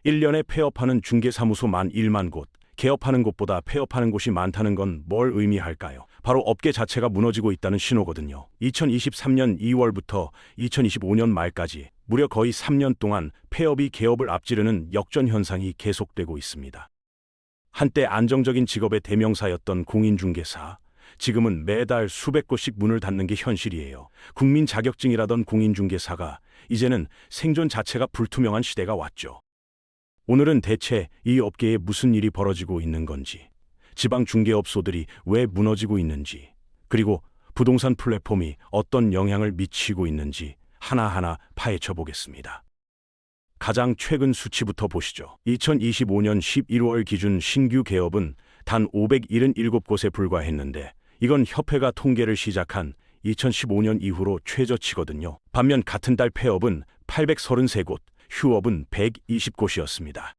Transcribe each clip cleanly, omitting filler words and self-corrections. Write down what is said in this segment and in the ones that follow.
1년에 폐업하는 중개사무소 만 1만 곳, 개업하는 곳보다 폐업하는 곳이 많다는 건 뭘 의미할까요? 바로 업계 자체가 무너지고 있다는 신호거든요. 2023년 2월부터 2025년 말까지 무려 거의 3년 동안 폐업이 개업을 앞지르는 역전 현상이 계속되고 있습니다. 한때 안정적인 직업의 대명사였던 공인중개사, 지금은 매달 수백 곳씩 문을 닫는 게 현실이에요. 국민 자격증이라던 공인중개사가 이제는 생존 자체가 불투명한 시대가 왔죠. 오늘은 대체 이 업계에 무슨 일이 벌어지고 있는 건지, 지방 중개업소들이 왜 무너지고 있는지, 그리고 부동산 플랫폼이 어떤 영향을 미치고 있는지 하나하나 파헤쳐 보겠습니다. 가장 최근 수치부터 보시죠. 2025년 11월 기준 신규 개업은 단 577곳에 불과했는데 이건 협회가 통계를 시작한 2015년 이후로 최저치거든요. 반면 같은 달 폐업은 833곳, 휴업은 120곳이었습니다.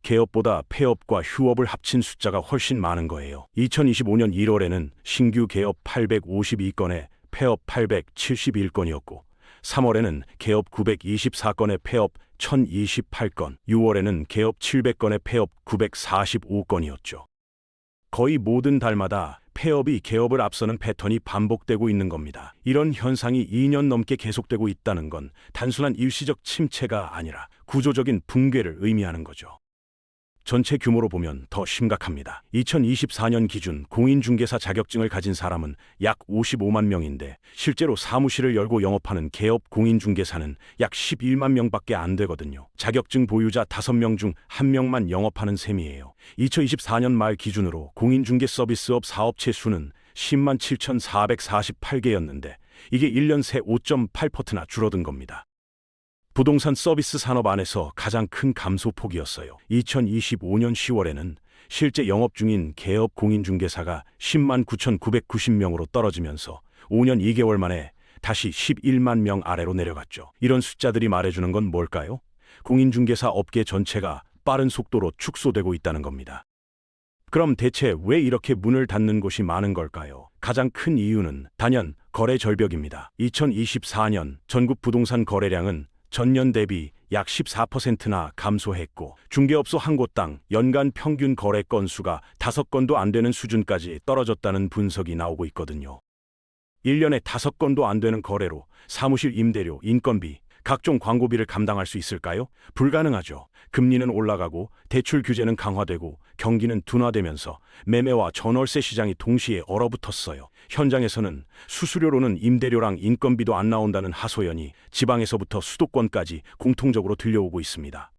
개업보다 폐업과 휴업을 합친 숫자가 훨씬 많은 거예요. 2025년 1월에는 신규 개업 852건에 폐업 871건이었고 3월에는 개업 924건에 폐업 1028건, 6월에는 개업 700건에 폐업 945건이었죠. 거의 모든 달마다 폐업이 개업을 앞서는 패턴이 반복되고 있는 겁니다. 이런 현상이 2년 넘게 계속되고 있다는 건 단순한 일시적 침체가 아니라 구조적인 붕괴를 의미하는 거죠. 전체 규모로 보면 더 심각합니다. 2024년 기준 공인중개사 자격증을 가진 사람은 약 55만 명인데 실제로 사무실을 열고 영업하는 개업 공인중개사는 약 11만 명밖에 안 되거든요. 자격증 보유자 5명 중 1명만 영업하는 셈이에요. 2024년 말 기준으로 공인중개 서비스업 사업체 수는 10만 7,448개였는데 이게 1년 새 5.8%나 줄어든 겁니다. 부동산 서비스 산업 안에서 가장 큰 감소폭이었어요. 2025년 10월에는 실제 영업 중인 개업 공인중개사가 10만 9,990명으로 떨어지면서 5년 2개월 만에 다시 11만 명 아래로 내려갔죠. 이런 숫자들이 말해주는 건 뭘까요? 공인중개사 업계 전체가 빠른 속도로 축소되고 있다는 겁니다. 그럼 대체 왜 이렇게 문을 닫는 곳이 많은 걸까요? 가장 큰 이유는 단연 거래 절벽입니다. 2024년 전국 부동산 거래량은 전년 대비 약 14%나 감소했고 중개업소 한 곳당 연간 평균 거래 건수가 5건도 안 되는 수준까지 떨어졌다는 분석이 나오고 있거든요. 1년에 5건도 안 되는 거래로 사무실 임대료, 인건비, 각종 광고비를 감당할 수 있을까요? 불가능하죠. 금리는 올라가고 대출 규제는 강화되고 경기는 둔화되면서 매매와 전월세 시장이 동시에 얼어붙었어요. 현장에서는 수수료로는 임대료랑 인건비도 안 나온다는 하소연이 지방에서부터 수도권까지 공통적으로 들려오고 있습니다.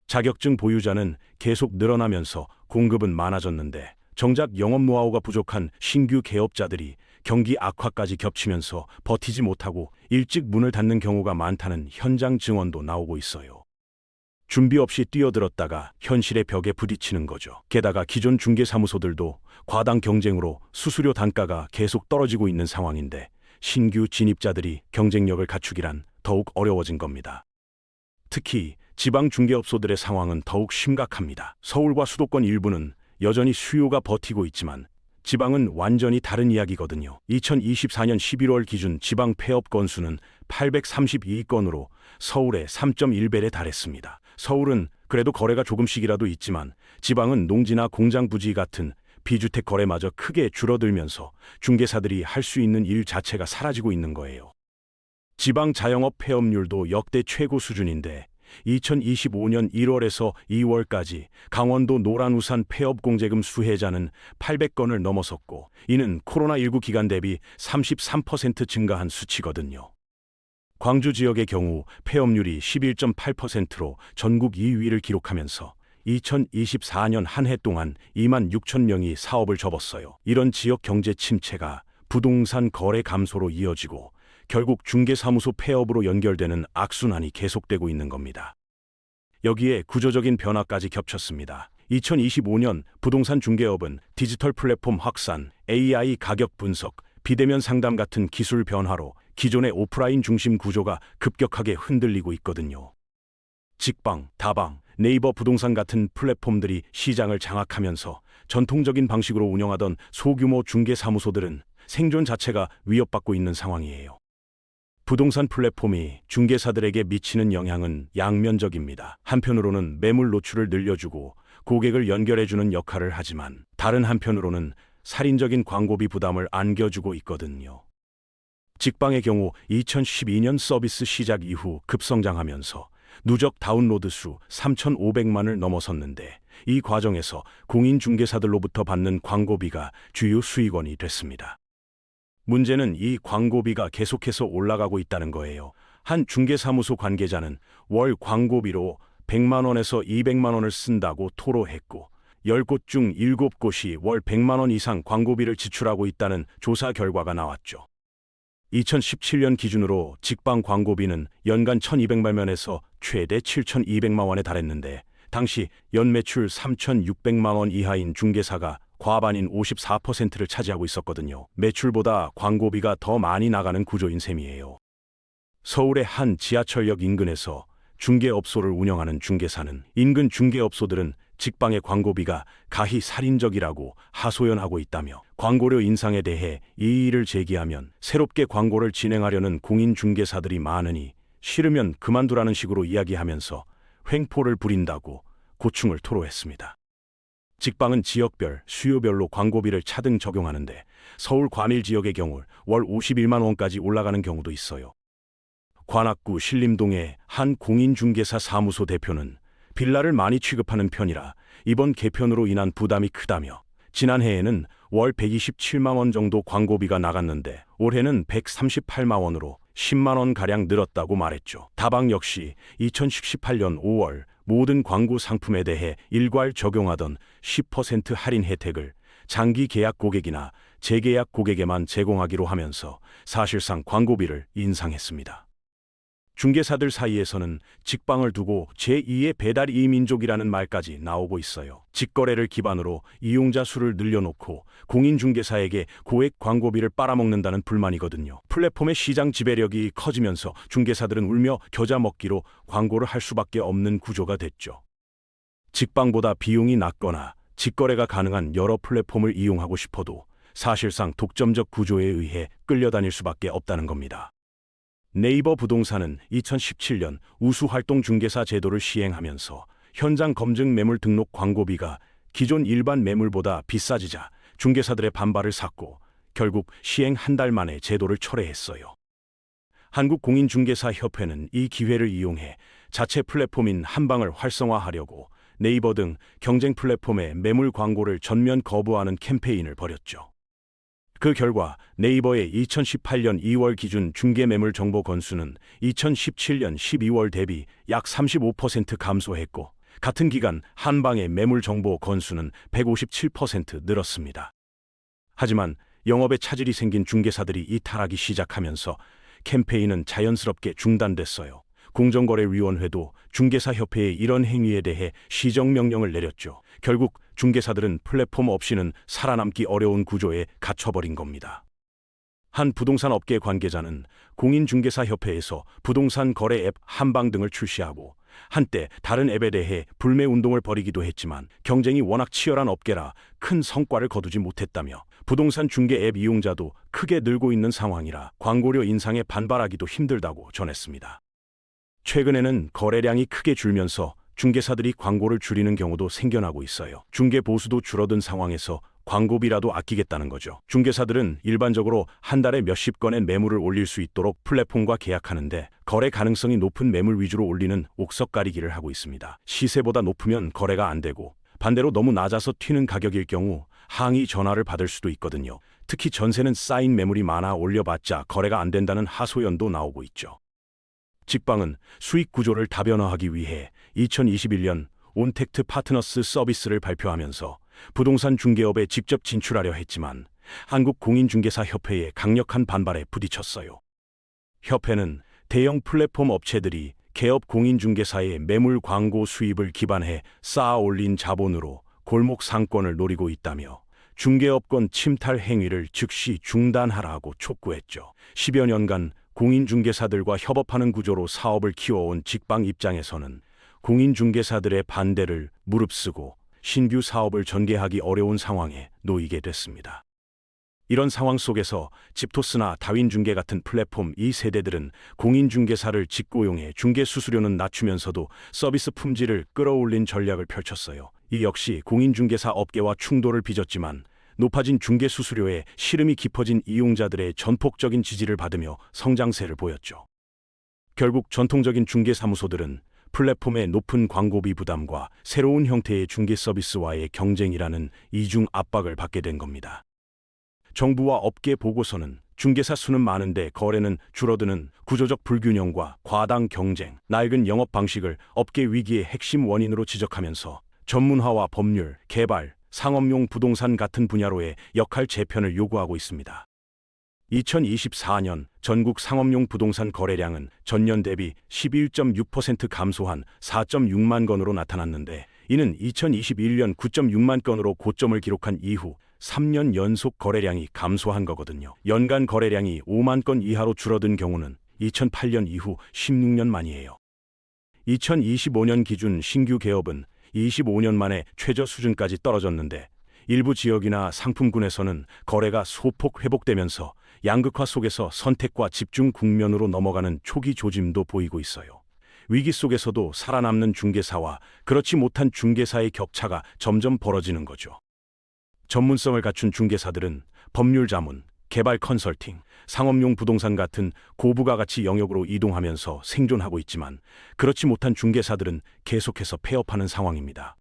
자격증 보유자는 계속 늘어나면서 공급은 많아졌는데 정작 영업 노하우가 부족한 신규 개업자들이 경기 악화까지 겹치면서 버티지 못하고 일찍 문을 닫는 경우가 많다는 현장 증언도 나오고 있어요. 준비 없이 뛰어들었다가 현실의 벽에 부딪히는 거죠. 게다가 기존 중개사무소들도 과당 경쟁으로 수수료 단가가 계속 떨어지고 있는 상황인데 신규 진입자들이 경쟁력을 갖추기란 더욱 어려워진 겁니다. 특히 지방 중개업소들의 상황은 더욱 심각합니다. 서울과 수도권 일부는 여전히 수요가 버티고 있지만 지방은 완전히 다른 이야기거든요. 2024년 11월 기준 지방 폐업 건수는 832건으로 서울의 3.1배에 달했습니다. 서울은 그래도 거래가 조금씩이라도 있지만 지방은 농지나 공장 부지 같은 비주택 거래마저 크게 줄어들면서 중개사들이 할 수 있는 일 자체가 사라지고 있는 거예요. 지방 자영업 폐업률도 역대 최고 수준인데 2025년 1월에서 2월까지 강원도 노란우산 폐업 공제금 수혜자는 800건을 넘어섰고 이는 코로나19 기간 대비 33% 증가한 수치거든요. 광주 지역의 경우 폐업률이 11.8%로 전국 2위를 기록하면서 2024년 한 해 동안 2만 6천 명이 사업을 접었어요. 이런 지역 경제 침체가 부동산 거래 감소로 이어지고 결국 중개사무소 폐업으로 연결되는 악순환이 계속되고 있는 겁니다. 여기에 구조적인 변화까지 겹쳤습니다. 2025년 부동산 중개업은 디지털 플랫폼 확산, AI 가격 분석, 비대면 상담 같은 기술 변화로 기존의 오프라인 중심 구조가 급격하게 흔들리고 있거든요. 직방, 다방, 네이버 부동산 같은 플랫폼들이 시장을 장악하면서 전통적인 방식으로 운영하던 소규모 중개사무소들은 생존 자체가 위협받고 있는 상황이에요. 부동산 플랫폼이 중개사들에게 미치는 영향은 양면적입니다. 한편으로는 매물 노출을 늘려주고 고객을 연결해주는 역할을 하지만 다른 한편으로는 살인적인 광고비 부담을 안겨주고 있거든요. 직방의 경우 2012년 서비스 시작 이후 급성장하면서 누적 다운로드 수 3,500만을 넘어섰는데 이 과정에서 공인중개사들로부터 받는 광고비가 주요 수익원이 됐습니다. 문제는 이 광고비가 계속해서 올라가고 있다는 거예요. 한 중개사무소 관계자는 월 광고비로 100만 원에서 200만 원을 쓴다고 토로했고 10곳 중 7곳이 월 100만 원 이상 광고비를 지출하고 있다는 조사 결과가 나왔죠. 2017년 기준으로 직방 광고비는 연간 1,200만 원에서 최대 7,200만 원에 달했는데 당시 연매출 3,600만 원 이하인 중개사가 과반인 54%를 차지하고 있었거든요. 매출보다 광고비가 더 많이 나가는 구조인 셈이에요. 서울의 한 지하철역 인근에서 중개업소를 운영하는 중개사는 인근 중개업소들은 직방의 광고비가 가히 살인적이라고 하소연하고 있다며 광고료 인상에 대해 이의를 제기하면 새롭게 광고를 진행하려는 공인중개사들이 많으니 싫으면 그만두라는 식으로 이야기하면서 횡포를 부린다고 고충을 토로했습니다. 직방은 지역별, 수요별로 광고비를 차등 적용하는데 서울 과밀 지역의 경우 월 51만 원까지 올라가는 경우도 있어요. 관악구 신림동의 한 공인중개사 사무소 대표는 빌라를 많이 취급하는 편이라 이번 개편으로 인한 부담이 크다며 지난해에는 월 127만 원 정도 광고비가 나갔는데 올해는 138만 원으로 10만 원가량 늘었다고 말했죠. 다방 역시 2018년 5월 모든 광고 상품에 대해 일괄 적용하던 10% 할인 혜택을 장기 계약 고객이나 재계약 고객에만 제공하기로 하면서 사실상 광고비를 인상했습니다. 중개사들 사이에서는 직방을 두고 제2의 배달 이민족이라는 말까지 나오고 있어요. 직거래를 기반으로 이용자 수를 늘려놓고 공인중개사에게 고액 광고비를 빨아먹는다는 불만이거든요. 플랫폼의 시장 지배력이 커지면서 중개사들은 울며 겨자 먹기로 광고를 할 수밖에 없는 구조가 됐죠. 직방보다 비용이 낮거나 직거래가 가능한 여러 플랫폼을 이용하고 싶어도 사실상 독점적 구조에 의해 끌려다닐 수밖에 없다는 겁니다. 네이버 부동산은 2017년 우수활동중개사 제도를 시행하면서 현장 검증 매물 등록 광고비가 기존 일반 매물보다 비싸지자 중개사들의 반발을 샀고 결국 시행 한 달 만에 제도를 철회했어요. 한국공인중개사협회는 이 기회를 이용해 자체 플랫폼인 한방을 활성화하려고 네이버 등 경쟁 플랫폼의 매물 광고를 전면 거부하는 캠페인을 벌였죠. 그 결과 네이버의 2018년 2월 기준 중개 매물 정보 건수는 2017년 12월 대비 약 35% 감소했고 같은 기간 한방의 매물 정보 건수는 157% 늘었습니다. 하지만 영업에 차질이 생긴 중개사들이 이탈하기 시작하면서 캠페인은 자연스럽게 중단됐어요. 공정거래위원회도 중개사협회의 이런 행위에 대해 시정명령을 내렸죠. 결국 중개사들은 플랫폼 없이는 살아남기 어려운 구조에 갇혀버린 겁니다. 한 부동산 업계 관계자는 공인중개사협회에서 부동산 거래 앱 한방 등을 출시하고 한때 다른 앱에 대해 불매 운동을 벌이기도 했지만 경쟁이 워낙 치열한 업계라 큰 성과를 거두지 못했다며 부동산 중개 앱 이용자도 크게 늘고 있는 상황이라 광고료 인상에 반발하기도 힘들다고 전했습니다. 최근에는 거래량이 크게 줄면서 중개사들이 광고를 줄이는 경우도 생겨나고 있어요. 중개 보수도 줄어든 상황에서 광고비라도 아끼겠다는 거죠. 중개사들은 일반적으로 한 달에 몇십 건의 매물을 올릴 수 있도록 플랫폼과 계약하는데 거래 가능성이 높은 매물 위주로 올리는 옥석 가리기를 하고 있습니다. 시세보다 높으면 거래가 안 되고 반대로 너무 낮아서 튀는 가격일 경우 항의 전화를 받을 수도 있거든요. 특히 전세는 쌓인 매물이 많아 올려봤자 거래가 안 된다는 하소연도 나오고 있죠. 직방은 수익 구조를 다변화하기 위해 2021년 온택트 파트너스 서비스를 발표하면서 부동산 중개업에 직접 진출하려 했지만 한국공인중개사협회의 강력한 반발에 부딪혔어요. 협회는 대형 플랫폼 업체들이 개업 공인중개사의 매물 광고 수입을 기반해 쌓아 올린 자본으로 골목 상권을 노리고 있다며 중개업권 침탈 행위를 즉시 중단하라고 촉구했죠. 10여 년간 공인중개사들과 협업하는 구조로 사업을 키워온 직방 입장에서는 공인중개사들의 반대를 무릅쓰고 신규 사업을 전개하기 어려운 상황에 놓이게 됐습니다. 이런 상황 속에서 집토스나 다윈중개 같은 플랫폼 이 세대들은 공인중개사를 직고용해 중개 수수료는 낮추면서도 서비스 품질을 끌어올린 전략을 펼쳤어요. 이 역시 공인중개사 업계와 충돌을 빚었지만 높아진 중개 수수료에 시름이 깊어진 이용자들의 전폭적인 지지를 받으며 성장세를 보였죠. 결국 전통적인 중개사무소들은 플랫폼의 높은 광고비 부담과 새로운 형태의 중개 서비스와의 경쟁이라는 이중 압박을 받게 된 겁니다. 정부와 업계 보고서는 중개사 수는 많은데 거래는 줄어드는 구조적 불균형과 과당 경쟁, 낡은 영업 방식을 업계 위기의 핵심 원인으로 지적하면서 전문화와 법률, 개발, 상업용 부동산 같은 분야로의 역할 재편을 요구하고 있습니다. 2024년 전국 상업용 부동산 거래량은 전년 대비 11.6% 감소한 4.6만 건으로 나타났는데, 이는 2021년 9.6만 건으로 고점을 기록한 이후 3년 연속 거래량이 감소한 거거든요. 연간 거래량이 5만 건 이하로 줄어든 경우는 2008년 이후 16년 만이에요. 2025년 기준 신규 개업은 25년 만에 최저 수준까지 떨어졌는데, 일부 지역이나 상품군에서는 거래가 소폭 회복되면서 양극화 속에서 선택과 집중 국면으로 넘어가는 초기 조짐도 보이고 있어요. 위기 속에서도 살아남는 중개사와 그렇지 못한 중개사의 격차가 점점 벌어지는 거죠. 전문성을 갖춘 중개사들은 법률 자문, 개발 컨설팅, 상업용 부동산 같은 고부가가치 영역으로 이동하면서 생존하고 있지만, 그렇지 못한 중개사들은 계속해서 폐업하는 상황입니다.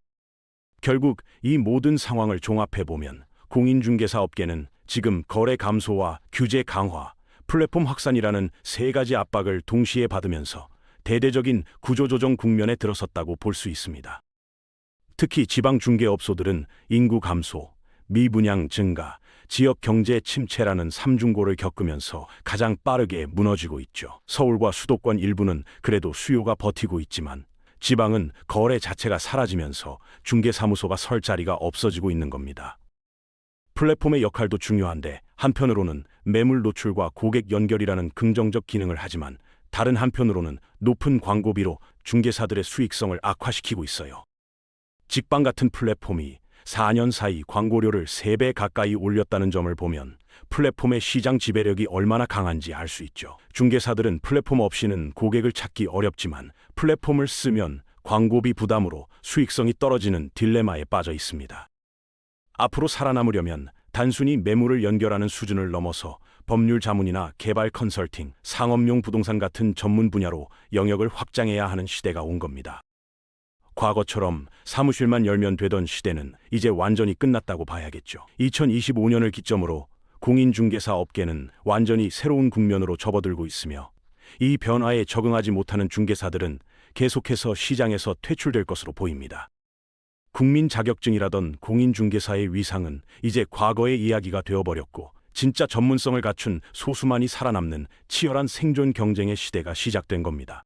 결국 이 모든 상황을 종합해보면 공인중개사 업계는 지금 거래 감소와 규제 강화, 플랫폼 확산이라는 세 가지 압박을 동시에 받으면서 대대적인 구조조정 국면에 들어섰다고 볼 수 있습니다. 특히 지방 중개업소들은 인구 감소, 미분양 증가, 지역 경제 침체라는 삼중고를 겪으면서 가장 빠르게 무너지고 있죠. 서울과 수도권 일부는 그래도 수요가 버티고 있지만, 지방은 거래 자체가 사라지면서 중개사무소가 설 자리가 없어지고 있는 겁니다. 플랫폼의 역할도 중요한데, 한편으로는 매물 노출과 고객 연결이라는 긍정적 기능을 하지만, 다른 한편으로는 높은 광고비로 중개사들의 수익성을 악화시키고 있어요. 직방 같은 플랫폼이 4년 사이 광고료를 3배 가까이 올렸다는 점을 보면 플랫폼의 시장 지배력이 얼마나 강한지 알 수 있죠. 중개사들은 플랫폼 없이는 고객을 찾기 어렵지만, 플랫폼을 쓰면 광고비 부담으로 수익성이 떨어지는 딜레마에 빠져 있습니다. 앞으로 살아남으려면 단순히 매물을 연결하는 수준을 넘어서 법률 자문이나 개발 컨설팅, 상업용 부동산 같은 전문 분야로 영역을 확장해야 하는 시대가 온 겁니다. 과거처럼 사무실만 열면 되던 시대는 이제 완전히 끝났다고 봐야겠죠. 2025년을 기점으로 공인중개사 업계는 완전히 새로운 국면으로 접어들고 있으며, 이 변화에 적응하지 못하는 중개사들은 계속해서 시장에서 퇴출될 것으로 보입니다. 국민 자격증이라던 공인중개사의 위상은 이제 과거의 이야기가 되어버렸고, 진짜 전문성을 갖춘 소수만이 살아남는 치열한 생존 경쟁의 시대가 시작된 겁니다.